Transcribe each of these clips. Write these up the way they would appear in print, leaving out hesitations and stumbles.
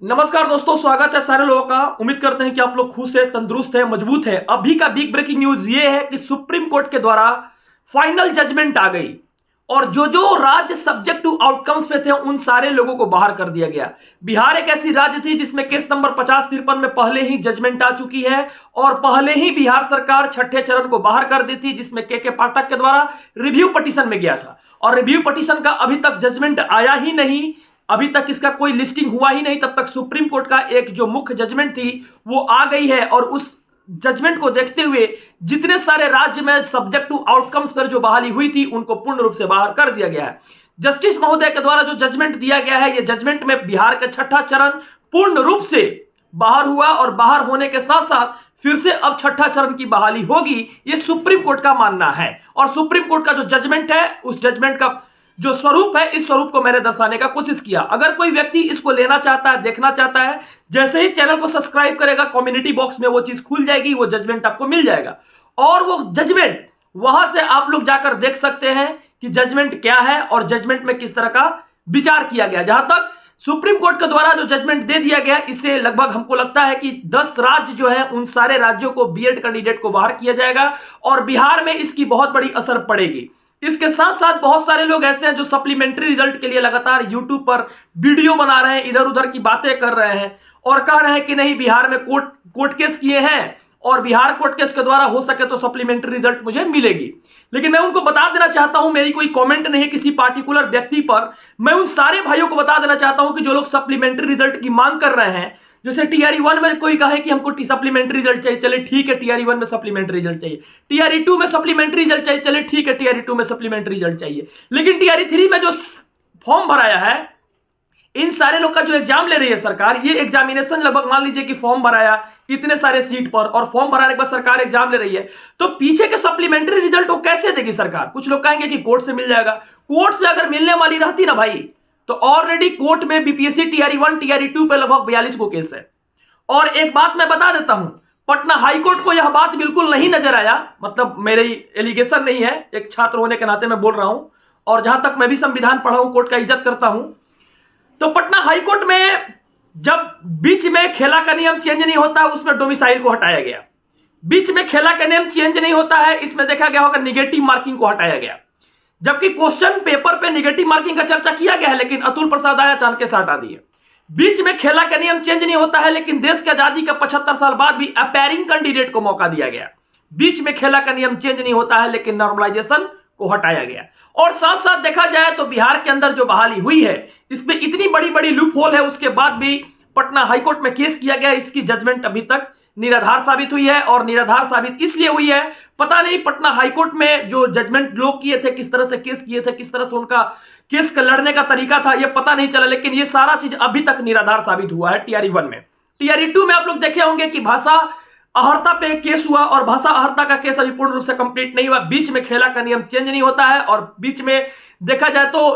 नमस्कार दोस्तों, स्वागत है सारे लोगों का। उम्मीद करते हैं कि आप लोग खुश है, तंदुरुस्त है, मजबूत है। अभी का बिग ब्रेकिंग न्यूज ये है कि सुप्रीम कोर्ट के द्वारा फाइनल जजमेंट आ गई और जो जो राज्य सब्जेक्ट टू आउटकम्स पे थे उन सारे लोगों को बाहर कर दिया गया। बिहार एक ऐसी राज्य थी जिसमें केस नंबर 5053 में पहले ही जजमेंट आ चुकी है और पहले ही बिहार सरकार छठे चरण को बाहर कर दी थी, जिसमें के पाठक के द्वारा रिव्यू पिटीशन में गया था और रिव्यू पिटीशन का अभी तक जजमेंट आया ही नहीं। अभी तक इसका कोई लिस्टिंग हुआ ही नहीं। तब तक सुप्रीम कोर्ट का एक जो मुख्य जजमेंट थी वो आ गई है और उस जजमेंट को देखते हुए जितने सारे राज्य में सब्जेक्ट टू आउटकम्स पर जो बहाली हुई थी उनको पूर्ण रूप से बाहर कर दिया गया है। जस्टिस महोदय के द्वारा जो जजमेंट दिया गया है, ये जजमेंट में बिहार का छठा चरण पूर्ण रूप से बाहर हुआ और बाहर होने के साथ साथ फिर से अब छठा चरण की बहाली होगी, ये सुप्रीम कोर्ट का मानना है। और सुप्रीम कोर्ट का जो जजमेंट है, उस जजमेंट का जो स्वरूप है, इस स्वरूप को मैंने दर्शाने का कोशिश किया। अगर कोई व्यक्ति इसको लेना चाहता है, देखना चाहता है, जैसे ही चैनल को सब्सक्राइब करेगा कम्युनिटी बॉक्स में वो चीज खुल जाएगी, वो जजमेंट आपको मिल जाएगा और वो जजमेंट वहां से आप लोग जाकर देख सकते हैं कि जजमेंट क्या है और जजमेंट में किस तरह का विचार किया गया। जहां तक सुप्रीम कोर्ट के द्वारा जो जजमेंट दे दिया गया, इससे लगभग हमको लगता है कि 10 राज्य जो है उन सारे राज्यों को बीएड कैंडिडेट को बाहर किया जाएगा और बिहार में इसकी बहुत बड़ी असर पड़ेगी। इसके साथ साथ बहुत सारे लोग ऐसे हैं जो सप्लीमेंट्री रिजल्ट के लिए लगातार यूट्यूब पर वीडियो बना रहे हैं, इधर उधर की बातें कर रहे हैं और कह रहे हैं कि नहीं, बिहार में कोर्ट केस किए हैं और बिहार कोर्ट केस के द्वारा हो सके तो सप्लीमेंट्री रिजल्ट मुझे मिलेगी। लेकिन मैं उनको बता देना चाहता हूं, मेरी कोई कमेंट नहीं है किसी पार्टिकुलर व्यक्ति पर। मैं उन सारे भाइयों को बता देना चाहता हूं कि जो लोग सप्लीमेंट्री रिजल्ट की मांग कर रहे हैं, जैसे टीआरई 1 में कोई कहे कि हमको सप्लीमेंट्री रिजल्ट चाहिए, चले ठीक है टीआरई 1 में सप्लीमेंट्री रिजल्ट चाहिए। टीआरई 2 में सप्लीमेंट्री रिजल्ट चाहिए, चले ठीक है टीआरई 2 में सप्लीमेंट्री रिजल्ट चाहिए। लेकिन टीआरई 3 में जो फॉर्म भराया है, इन सारे लोग का जो एग्जाम ले रही है सरकार, ये एग्जामिनेशन लगभग मान लीजिए कि फॉर्म भराया इतने सारे सीट पर और फॉर्म भराने के बाद सरकार एग्जाम ले रही है, तो पीछे के सप्लीमेंट्री रिजल्ट वो कैसे देगी सरकार? कुछ लोग कहेंगे कि कोर्ट से मिल जाएगा। कोर्ट से अगर मिलने वाली रहती ना भाई, तो ऑलरेडी कोर्ट में बीपीएससी टीआरई 1 टीआरई 2 पे लगभग 42 को केस है। और एक बात मैं बता देता हूं, पटना हाईकोर्ट को यह बात बिल्कुल नहीं नजर आया, मतलब मेरी एलिगेशन नहीं है, एक छात्र होने के नाते मैं बोल रहा हूं और जहां तक मैं भी संविधान पढ़ा हूं, कोर्ट का इज्जत करता हूं, तो पटना हाईकोर्ट में जब बीच में खेला का नियम चेंज नहीं होता है, उसमें डोमिसाइल को हटाया गया। बीच में खेला का नियम चेंज नहीं होता है, इसमें देखा गया होगा निगेटिव मार्किंग को हटाया गया। जबकि क्वेश्चन पेपर पे निगेटिव मार्किंग का चर्चा किया गया है, लेकिन अतुल प्रसाद आया अचानक से हटा दिए। बीच में खेला का नियम चेंज नहीं होता है, लेकिन देश की आजादी के 75 साल बाद भी अपैरिंग कैंडिडेट को मौका दिया गया। बीच में खेला का नियम चेंज नहीं होता है, लेकिन नॉर्मलाइजेशन को हटाया गया। और साथ साथ देखा जाए तो बिहार के अंदर जो बहाली हुई है, इसमें इतनी बड़ी बड़ी लूप होल है, उसके बाद भी पटना हाईकोर्ट में केस किया गया। इसकी जजमेंट अभी तक निराधार साबित हुई है और निराधार साबित इसलिए हुई है, पता नहीं पटना हाईकोर्ट में जो जजमेंट लोग किए थे, किस तरह से केस किए थे, किस तरह से उनका केस का लड़ने का तरीका था, यह पता नहीं चला। लेकिन यह सारा चीज अभी तक निराधार साबित हुआ है टीआरई 1 में। टीआरई 2 में आप लोग देखे होंगे कि भाषा अहर्ता पे केस हुआ और भाषा अहर्ता का केस अभी पूर्ण रूप से कंप्लीट नहीं हुआ। बीच में खेला का नियम चेंज नहीं होता है और बीच में देखा जाए तो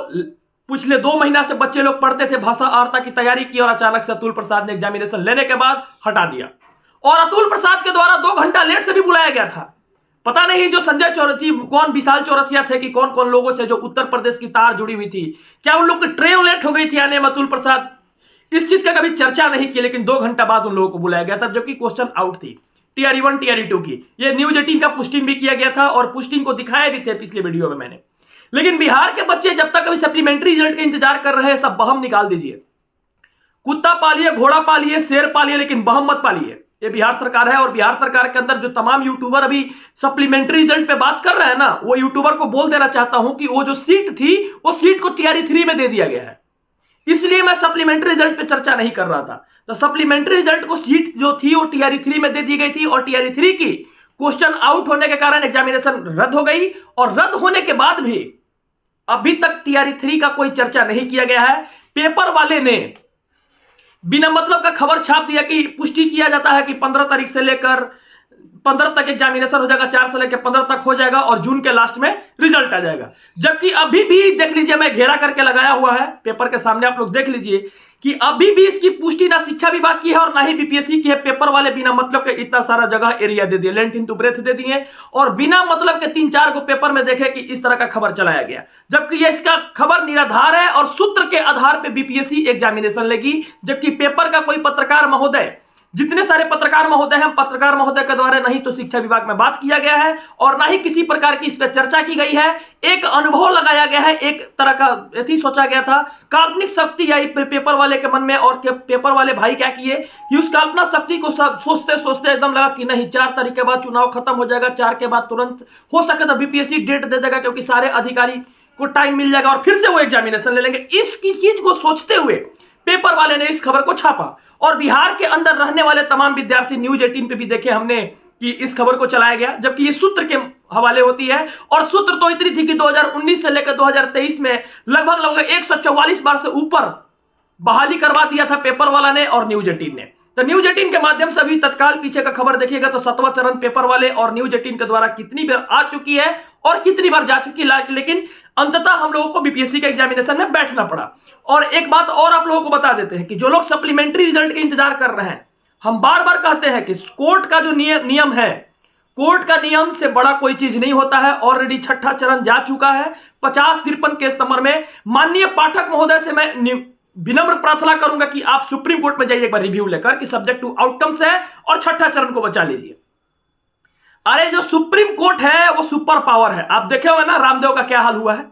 पिछले 2 महीना से बच्चे लोग पढ़ते थे, भाषा अहर्ता की तैयारी की और अचानक से अतुल प्रसाद ने एग्जामिनेशन लेने के बाद हटा दिया। और अतुल प्रसाद के द्वारा 2 घंटा लेट से भी बुलाया गया था। पता नहीं जो संजय चौरसिया, कौन विशाल चौरसिया थे कि कौन कौन लोगों से जो उत्तर प्रदेश की तार जुड़ी हुई थी, क्या उन लोग की ट्रेन लेट हो गई थी आने में? अतुल प्रसाद इस चीज का कभी चर्चा नहीं की, लेकिन 2 घंटा बाद उन लोगों को बुलाया गया था, जबकि क्वेश्चन आउट थी टीआरई 1 टीआरई 2 की। ये न्यूज 18 का पोस्टिंग भी किया गया था और पोस्टिंग को दिखाया भी थे पिछले वीडियो में मैंने। लेकिन बिहार के बच्चे जब तक अभी सप्लीमेंट्री रिजल्ट का इंतजार कर रहे हैं, सब बहम निकाल दीजिए। कुत्ता पालिए, घोड़ा पालिए, शेर पालिए, लेकिन बहम मत पालिए। ये बिहार सरकार है और बिहार सरकार के अंदर जो तमाम यूट्यूबर अभी सप्लीमेंट्री रिजल्ट पे बात कर रहे हैं ना, वो यूट्यूबर को बोल देना चाहता हूं कि वो जो सीट थी, वो सीट को टीआरई 3 में दे दिया गया है। इसलिए मैं सप्लीमेंट्री रिजल्ट पे चर्चा नहीं कर रहा था। तो सप्लीमेंट्री रिजल्ट को सीट जो थी वो टीआरई 3 में दे दी गई थी और टीआरई 3 की क्वेश्चन आउट होने के कारण एग्जामिनेशन रद्द हो गई और रद्द होने के बाद भी अभी तक टीआरई 3 का कोई चर्चा नहीं किया गया है। पेपर वाले ने बिना मतलब का खबर छाप दिया कि पुष्टि किया जाता है कि 15 तारीख से लेकर 15 तक एग्जामिनेशन हो जाएगा, 4 से लेकर 15 तक हो जाएगा और जून के लास्ट में रिजल्ट आ जाएगा। जबकि अभी भी देख लीजिए, मैं घेरा करके लगाया हुआ है पेपर के सामने, आप लोग देख लीजिए कि अभी भी इसकी पुष्टि ना शिक्षा विभाग की है और ना ही बीपीएससी की है। पेपर वाले बिना मतलब के इतना सारा जगह एरिया दे दिए, लेंथ इनटू ब्रेथ दे दिए और बिना मतलब के 3-4 को पेपर में देखे कि इस तरह का खबर चलाया गया, जबकि ये इसका खबर निराधार है और सूत्र के आधार पर बीपीएससी एग्जामिनेशन लेगी। जबकि पेपर का कोई पत्रकार महोदय, जितने सारे पत्रकार महोदय हैं, पत्रकार महोदय के द्वारा नहीं तो शिक्षा विभाग में बात किया गया है और ना ही किसी प्रकार की इस पर चर्चा की गई है। एक अनुभव लगाया गया है, एक तरह का यही सोचा गया था, काल्पनिक शक्ति आई पेपर वाले के मन में और पेपर वाले भाई क्या किए कि उस कल्पना शक्ति को सोचते सोचते एकदम लगा कि नहीं 4 तारीख के बाद चुनाव खत्म हो जाएगा, 4 के बाद तुरंत हो सके तो बीपीएससी डेट दे देगा क्योंकि सारे अधिकारी को टाइम मिल जाएगा और फिर से वो एग्जामिनेशन ले लेंगे। इसकी चीज को सोचते हुए पेपर वाले ने इस खबर को छापा और बिहार के अंदर रहने वाले तमाम विद्यार्थी न्यूज 18 पे भी देखे हमने कि इस खबर को चलाया गया, जबकि ये सूत्र के हवाले होती है और सूत्र तो इतनी थी कि 2019 से लेकर 2023 में लगभग 144 बार से ऊपर बहाली करवा दिया था पेपर वाला ने और न्यूज 18 ने। तो न्यूज 18 के माध्यम से अभी तत्काल पीछे का खबर देखिएगा तो 7वां चरण पेपर वाले और न्यूज 18 के द्वारा कितनी बार आ चुकी है और कितनी बार जा चुकी है, लेकिन अंततः हम लोगों को बीपीएससी के एग्जामिनेशन में बैठना पड़ा। और एक बात और आप लोगों को बता देते हैं कि जो लोग सप्लीमेंट्री रिजल्ट के इंतजार कर रहे हैं, हम बार बार कहते हैं कि कोर्ट का जो नियम है, कोर्ट का नियम से बड़ा कोई चीज नहीं होता है। ऑलरेडी 6ठा चरण जा चुका है 50-53 केस नंबर में। माननीय पाठक महोदय से मैं विनम्र प्रार्थना करूंगा कि आप सुप्रीम कोर्ट में जाइए एक बार रिव्यू लेकर कि सब्जेक्ट टू आउटकम्स है और 6ठा चरण को बचा लीजिए। अरे जो सुप्रीम कोर्ट है वो सुपर पावर है। आप देखे हुए ना रामदेव का क्या हाल हुआ है,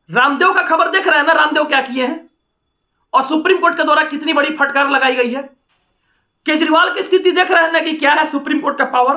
रामदेव का खबर देख रहे हैं ना, रामदेव क्या किए हैं और सुप्रीम कोर्ट के द्वारा कितनी बड़ी फटकार लगाई गई है। केजरीवाल की स्थिति देख रहे हैं ना कि क्या है सुप्रीम कोर्ट का पावर।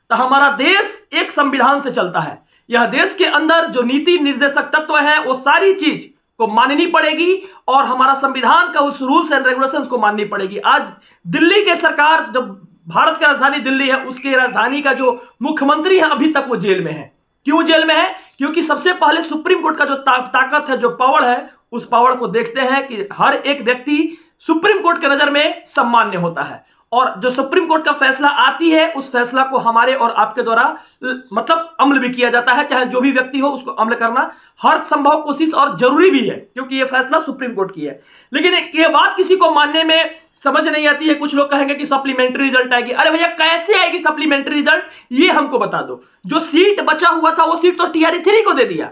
तो हमारा देश एक संविधान से चलता है, यह देश के अंदर जो नीति निर्देशक तत्व है वो सारी चीज को माननी पड़ेगी और हमारा संविधान का उस रूल्स एंड रेगुलेशंस को माननी पड़ेगी। आज दिल्ली के सरकार, जब भारत की राजधानी दिल्ली है, उसके राजधानी का जो मुख्यमंत्री है अभी तक वो जेल में है। क्यों जेल में है? क्योंकि सबसे पहले सुप्रीम कोर्ट का जो ताकत है, जो पावर है, उस पावर को देखते हैं कि हर एक व्यक्ति सुप्रीम कोर्ट के नजर में सम्मान्य होता है और जो सुप्रीम कोर्ट का फैसला आती है उस फैसला को हमारे और आपके द्वारा मतलब अमल भी किया जाता है। चाहे जो भी व्यक्ति हो उसको अमल करना हर संभव कोशिश और जरूरी भी है क्योंकि यह फैसला सुप्रीम कोर्ट की है। लेकिन यह बात किसी को मानने में समझ नहीं आती है। कुछ लोग कहेंगे कि सप्लीमेंट्री रिजल्ट आएगी। अरे भैया कैसे आएगी सप्लीमेंट्री रिजल्ट, ये हमको बता दो। जो सीट बचा हुआ था वो सीट तो टीआरई 3 को दे दिया।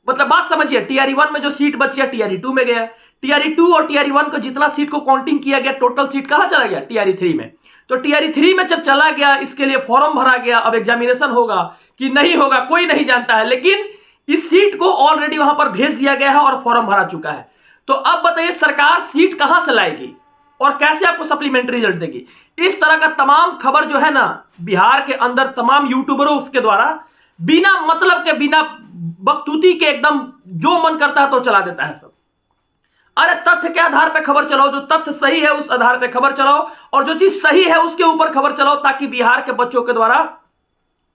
मतलब बात समझिए, टीआरई 1 में जो सीट बच गया टीआरई 2 में गया। टीआरई 2 और टीआरई 1 को जितना सीट को काउंटिंग किया गया, टोटल सीट कहां चला गया? टीआरई 3 में। तो टीआरई 3 में जब चला गया, इसके लिए फॉर्म भरा गया। अब एग्जामिनेशन होगा कि नहीं होगा कोई नहीं जानता है, लेकिन इस सीट को ऑलरेडी वहां पर भेज दिया गया है और फॉर्म भरा चुका है। तो अब बताइए सरकार सीट कहां से लाएगी और कैसे आपको सप्लीमेंट्री रिजल्ट देगी? इस तरह का तमाम खबर जो है ना, बिहार के अंदर तमाम यूट्यूबरों उसके द्वारा बिना मतलब के, बिना बकतूती के एकदम जो मन करता है तो चला देता है सब। अरे तथ्य के आधार पे खबर चलाओ, जो तथ्य सही है उस आधार पे खबर चलाओ और जो चीज सही है उसके ऊपर खबर चलाओ ताकि बिहार के बच्चों के द्वारा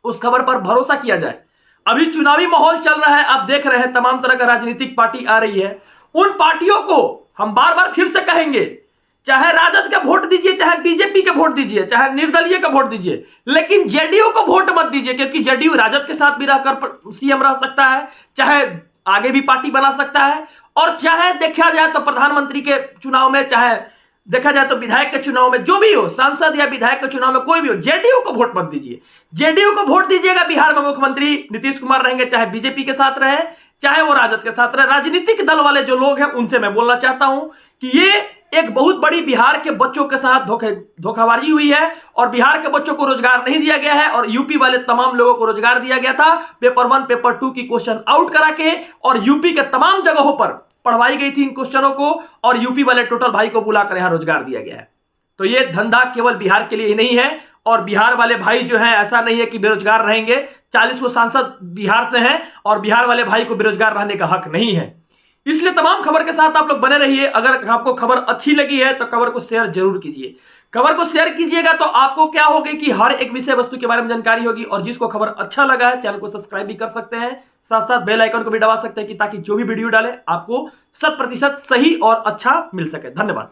उस खबर पर भरोसा किया जाए। अभी चुनावी माहौल चल रहा है, आप देख रहे हैं तमाम तरह का राजनीतिक पार्टी आ रही है। उन पार्टियों को हम बार बार फिर से कहेंगे, चाहे राजद का वोट दीजिए, चाहे बीजेपी के वोट दीजिए, चाहे निर्दलीय का वोट दीजिए, लेकिन जेडीयू को वोट मत दीजिए क्योंकि जेडीयू राजद के साथ भी रहकर सीएम रह सकता है, चाहे आगे भी पार्टी बना सकता है और चाहे देखा जाए तो प्रधानमंत्री के चुनाव में, चाहे देखा जाए तो विधायक के चुनाव में, जो भी हो, सांसद या विधायक के चुनाव में कोई भी हो, जेडीयू को वोट मत दीजिए। जेडीयू को वोट दीजिएगा, बिहार में मुख्यमंत्री नीतीश कुमार रहेंगे, चाहे बीजेपी के साथ रहे, चाहे वो राजद के साथ रहे। राजनीतिक दल वाले जो लोग हैं उनसे मैं बोलना चाहता हूं कि ये एक बहुत बड़ी बिहार के बच्चों के साथ धोखाबाजी हुई है और बिहार के बच्चों को रोजगार नहीं दिया गया है और यूपी वाले तमाम लोगों को रोजगार दिया गया था। पेपर 1 पेपर 2 की क्वेश्चन आउट करा के और यूपी के तमाम जगहों पर पढ़वाई गई थी इन क्वेश्चनों को और यूपी वाले टोटल भाई को बुलाकर यहां रोजगार दिया गया है। तो ये धंधा केवल बिहार के लिए ही नहीं है और बिहार वाले भाई जो है ऐसा नहीं है कि बेरोजगार रहेंगे। 40 को सांसद बिहार से हैं और बिहार वाले भाई को बेरोजगार रहने का हक नहीं है। इसलिए तमाम खबर के साथ आप लोग बने रहिए। अगर आपको खबर अच्छी लगी है तो खबर को शेयर जरूर कीजिए। खबर को शेयर कीजिएगा तो आपको क्या होगी कि हर एक विषय वस्तु के बारे में जानकारी होगी और जिसको खबर अच्छा लगा है चैनल को सब्सक्राइब भी कर सकते हैं, साथ साथ बेल आइकन को भी दबा सकते हैं कि ताकि जो भी वीडियो डाले आपको 100% सही और अच्छा मिल सके। धन्यवाद।